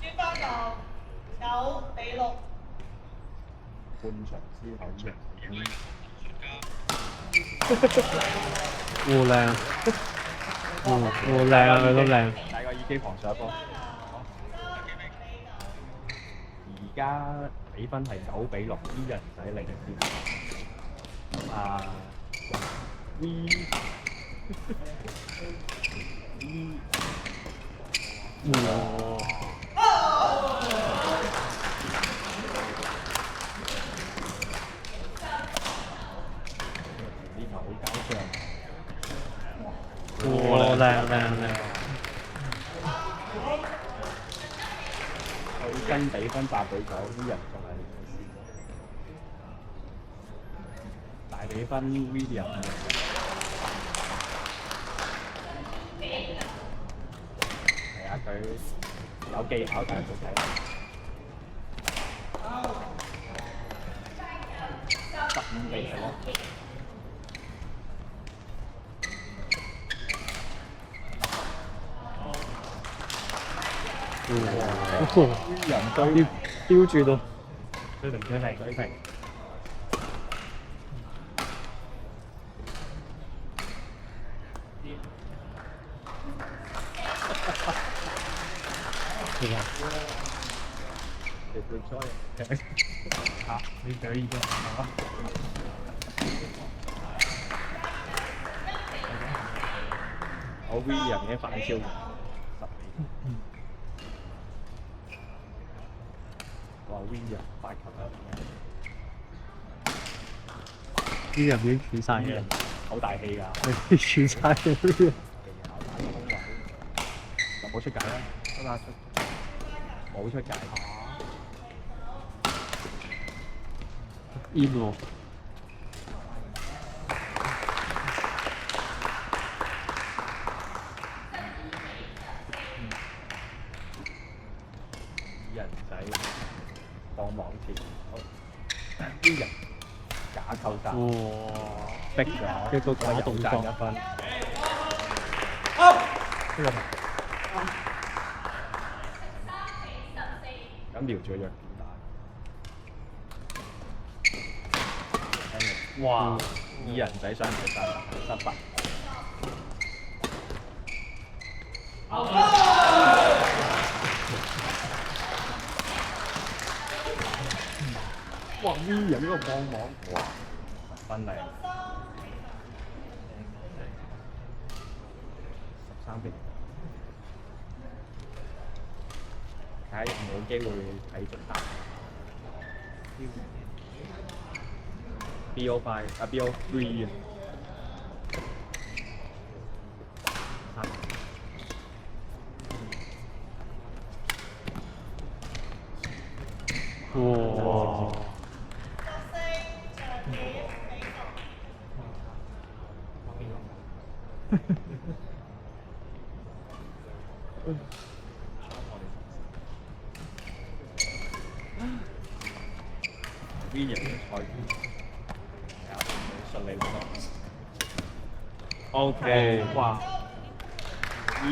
專花球9-6。半場之後贏。靚，靚啊！佢都靚。大個耳機防上一波。而家比分係9-6，啲人仔嚟先。啊 V呢球好搞笑。靚。佢跟比分8-9，啲人仲係大比分 William。係啊，佢有技巧，但係好睇。15-11。人標住到水平。你可以的，好。我 William 已經反超10哇 William 8球啦，啲人已經斷晒嘅，好大氣㗎。斷晒嘅呢啲。就冇出界啦，冇出界。煙喎。人仔放網前，啲人假扣殺，逼咗，一個假動作賺1分。呢個咁瞄住個弱點打。哇！二人仔上嚟失敗。哇 V 人呢個放網，哇10分嚟，13-0。睇下有冇機會睇盡打。BO5 啊 BO3 啊。哇！V 人嘅賽果，順利好多。OK，哇！V